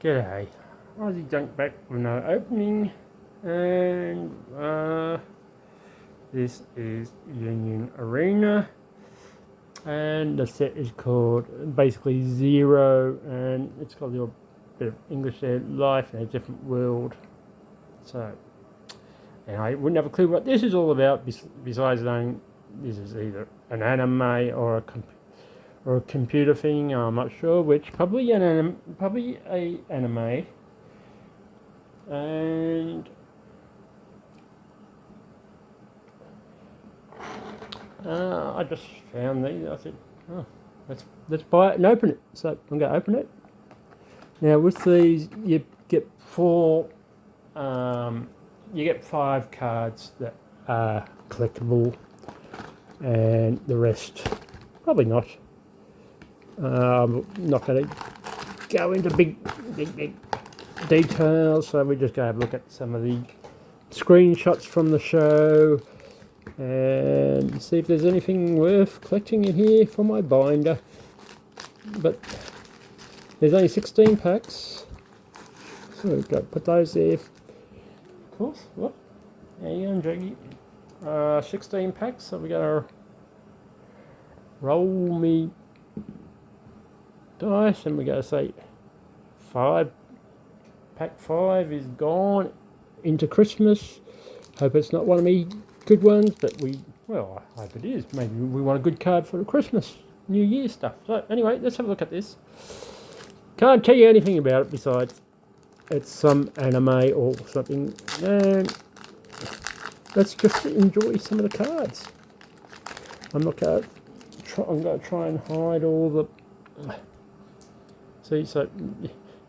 G'day, Aussie Junk back with no opening, and this is Union Arena, and the set is called basically Zero, and it's got a little bit of English there, life in a different world. So, and I wouldn't have a clue what this is all about, besides knowing this is either an anime or a computer thing. I'm not sure which. Probably a anime. And I just found these. I said, "Oh, let's buy it and open it." So I'm going to open it. Now with these, you get you get 5 cards that are collectible, and the rest probably not. I'm not going to go into big details, so we just go have a look at some of the screenshots from the show and see if there's anything worth collecting in here for my binder. But there's only 16 packs, so we've got to put those there. Of course, what? There you go, Jaggy. 16 packs, so we got to roll me dice, and we got to say 5. Pack 5 is gone into Christmas. Hope it's not one of me good ones, but I hope it is. Maybe we want a good card for the Christmas, New Year stuff. So anyway, let's have a look at this. Can't tell you anything about it besides it's some anime or something, and let's just enjoy some of the cards. I'm going to try and hide all the. See, so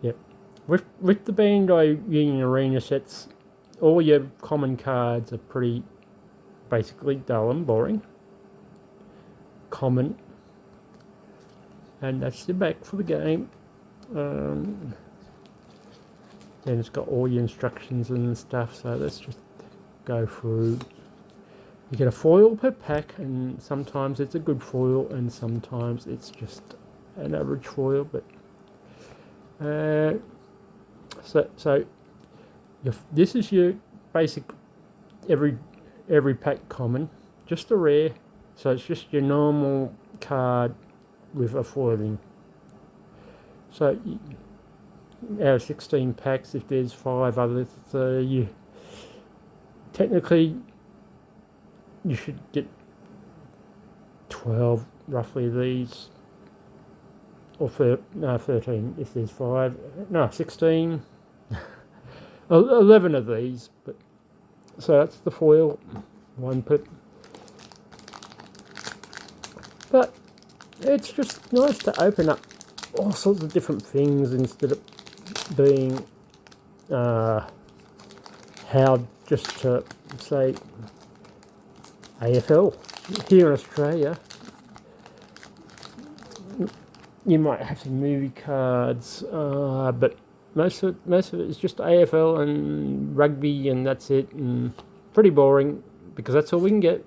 yeah, with the Bandai Union Arena sets, all your common cards are pretty basically dull and boring. Common, and that's the back for the game. Then it's got all your instructions and stuff. So let's just go through. You get a foil per pack, and sometimes it's a good foil, and sometimes it's just an average foil, but. This is your basic every pack common, just a rare, so it's just your normal card with a foiling. So out of 16 packs, if there's 5 others, you technically you should get 12 roughly of these. Or 13 if there's 16 11 of these, but so that's the foil, 1 per. But it's just nice to open up all sorts of different things instead of being how just to say AFL here in Australia. You might have some movie cards, but most of it is just AFL and rugby, and that's it, and pretty boring because that's all we can get.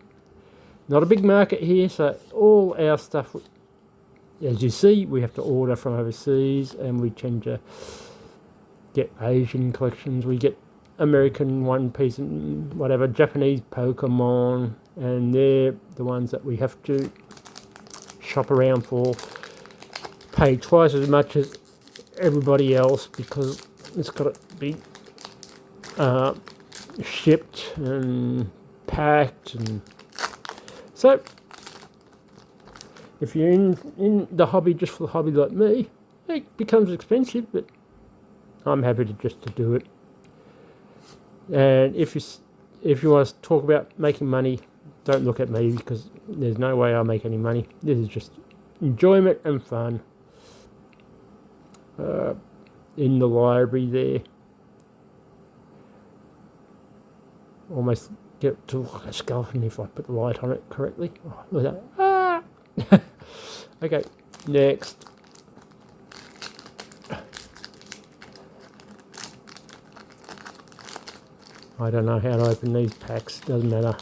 Not a big market here, so all our stuff, as you see, we have to order from overseas, and we tend to get Asian collections. We get American One Piece and whatever, Japanese Pokemon, and they're the ones that we have to shop around for. Pay twice as much as everybody else because it's got to be shipped and packed, and so if you're in the hobby just for the hobby like me, it becomes expensive, but I'm happy to do it. And if you want to talk about making money, don't look at me because there's no way I'll make any money. This is just enjoyment and fun. In the library there, almost get to look like a skeleton if I put the light on it correctly. Oh, look at that. Ah! Okay, next. I don't know how to open these packs, doesn't matter.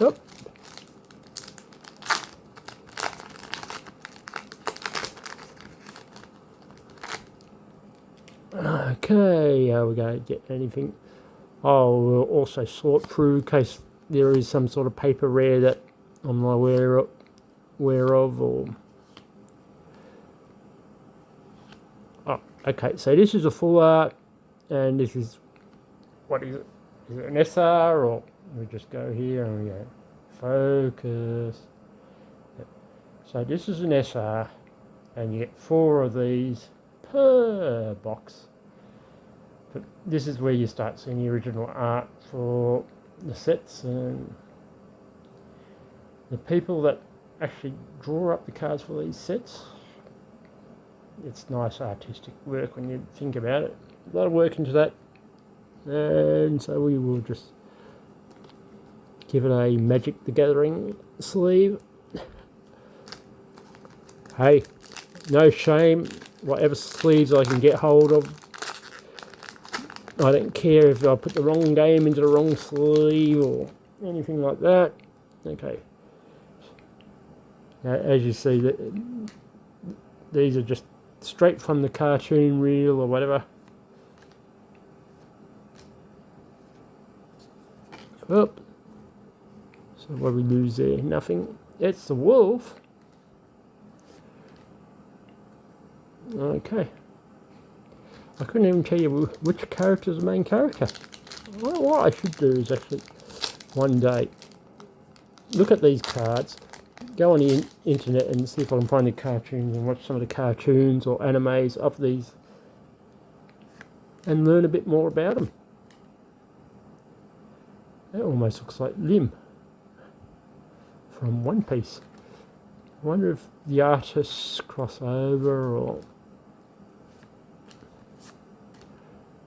Oh. Okay, are we going to get anything? Oh, we'll also sort through in case there is some sort of paper rare that I'm not aware of or... Oh, okay, so this is a full art, and this is, what is it? Is it an SR, or we just go here and we go focus. Yep. So this is an SR, and you get 4 of these per box. But this is where you start seeing the original art for the sets, and the people that actually draw up the cards for these sets. It's nice artistic work when you think about it. A lot of work into that, and so we will just give it a Magic the Gathering sleeve. Hey, no shame, whatever sleeves I can get hold of. I don't care if I put the wrong game into the wrong sleeve or anything like that. Okay. Now, as you see, these are just straight from the cartoon reel or whatever. Oh. So what we lose there? Nothing. It's the wolf. Okay. I couldn't even tell you which character is the main character. Well, what I should do is actually one day look at these cards, go on the internet and see if I can find the cartoons and watch some of the cartoons or animes of these and learn a bit more about them. That almost looks like Lim from One Piece. I wonder if the artists cross over or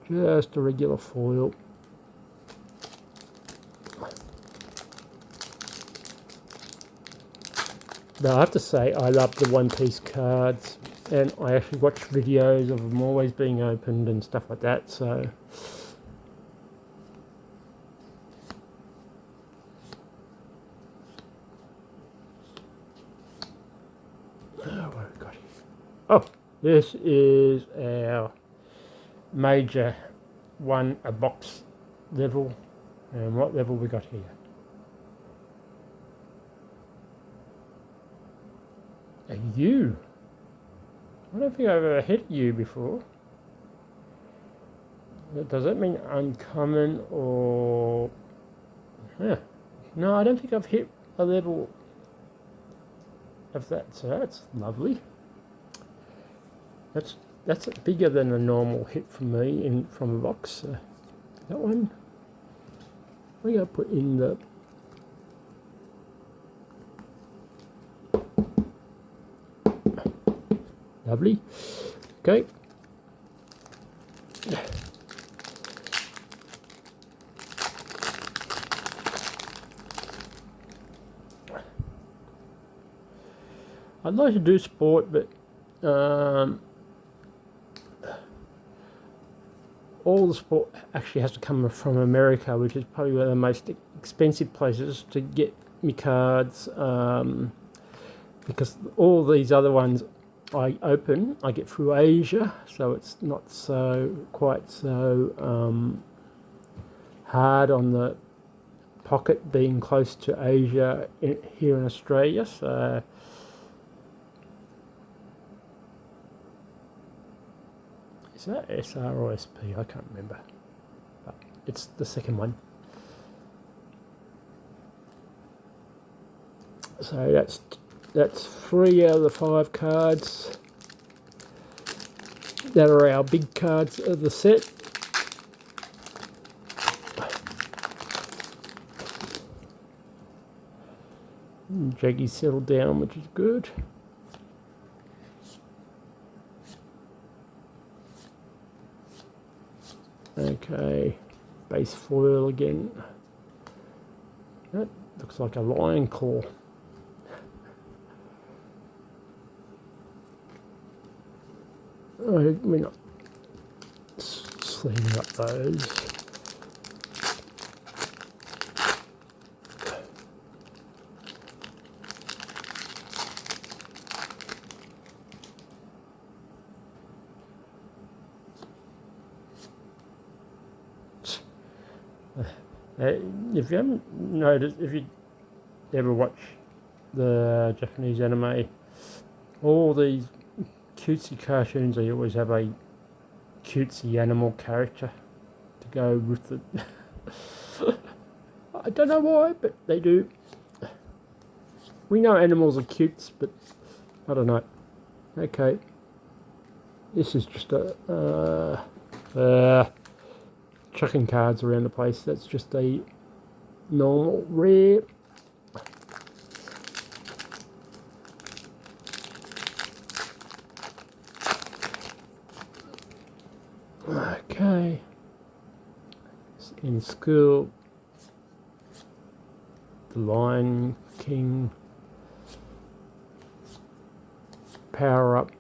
just a regular foil. But I have to say, I love the One Piece cards, and I actually watch videos of them always being opened and stuff like that, so... Oh, what have we got here? Oh, this is our major one a box level, and what level we got here? A U. I don't think I've ever hit U before. Does that mean uncommon or... Yeah. No, I don't think I've hit a level of that, so that's lovely. That's bigger than a normal hit for me from a box. So that one we're going to put in the... Lovely. Okay. I'd like to do sport, but all the sport actually has to come from America, which is probably one of the most expensive places to get me cards, because all these other ones I get through Asia, so it's not quite so hard on the pocket being close to Asia here in Australia. So is that SR or SP? I can't remember, but it's the second one. So that's 3 out of the 5 cards that are our big cards of the set. Jaggy's settled down, which is good. Okay, base foil again. That looks like a lion claw. We're not sleeving up those. If you haven't noticed, if you ever watch the Japanese anime, all these cutesy cartoons, they always have a cutesy animal character to go with it. I don't know why, but they do. We know animals are cutes, but I don't know. Okay, this is just a chucking cards around the place. That's just a normal rare. Okay, in school, the Lion King power up,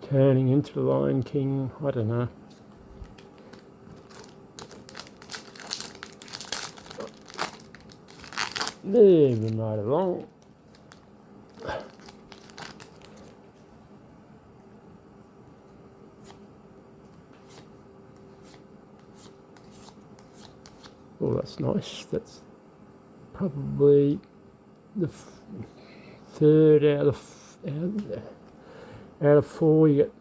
turning into the Lion King. I don't know. Moving right along. Oh, that's nice. That's probably the third out of four. You get.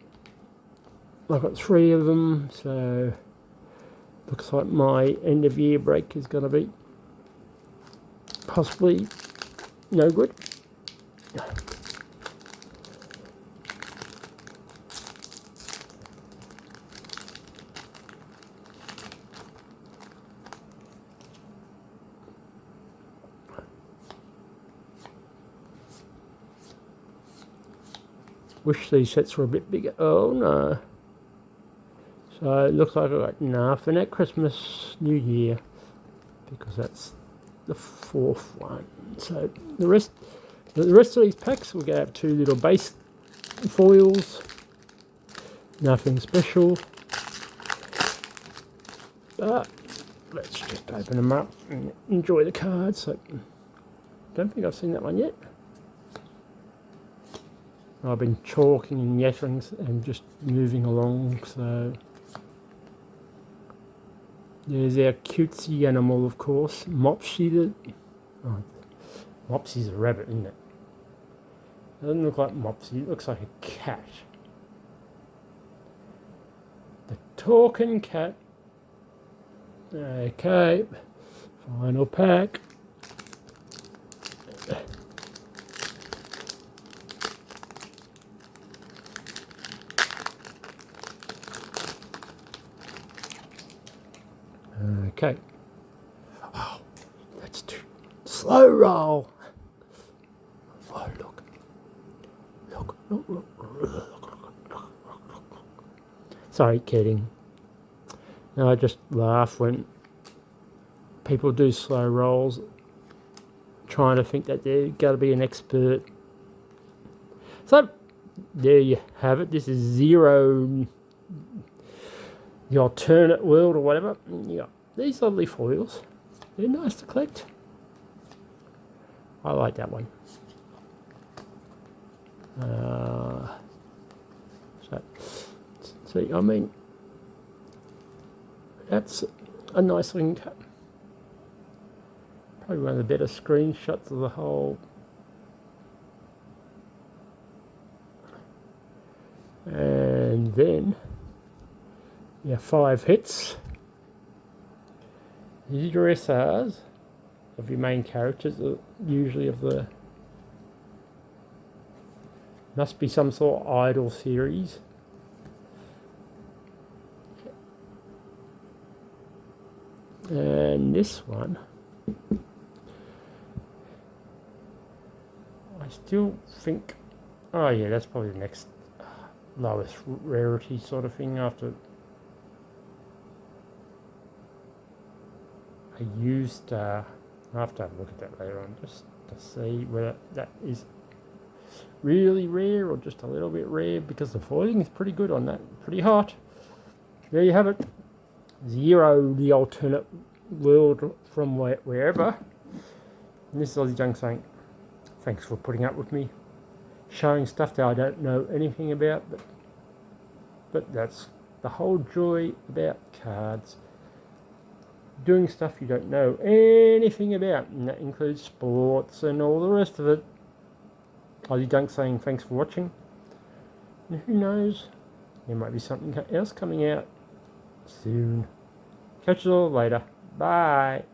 I've got 3 of them, so looks like my end of year break is going to be possibly no good. Wish these sets were a bit bigger. Oh no. So it looks like I got nothing at Christmas, New Year, because that's the 4th one. So the rest of these packs, we're going to have 2 little base foils. Nothing special. But let's just open them up and enjoy the cards. So, don't think I've seen that one yet. I've been chalking and yattering and just moving along, so there's our cutesy animal, of course, Mopsy. Mopsy's a rabbit, isn't it? It doesn't look like Mopsy, it looks like a cat. The talking cat. Okay, final pack. Okay. Oh, that's too slow roll. Oh, look. Look. Sorry, kidding. No, I just laugh when people do slow rolls, trying to think that they're going to be an expert. So, there you have it. This is Zero, the alternate world or whatever. Yeah, these lovely foils. They're nice to collect. I like that one. See, I mean, that's a nice looking cut. Probably one of the better screenshots of the whole. And then, yeah, 5 hits. These are your SRs of your main characters, usually of the. Must be some sort of idol series. And this one, I still think, oh yeah, that's probably the next lowest rarity sort of thing after a used, I'll have to have a look at that later on just to see whether that is really rare or just a little bit rare, because the foiling is pretty good on that, pretty hot. There you have it. Zero, the alternate world from wherever. And this is Aussie Junk saying, thanks for putting up with me, showing stuff that I don't know anything about, but that's the whole joy about cards. Doing stuff you don't know anything about, and that includes sports and all the rest of it. Aussie Dunk saying thanks for watching. And who knows, there might be something else coming out soon. Catch you all later. Bye.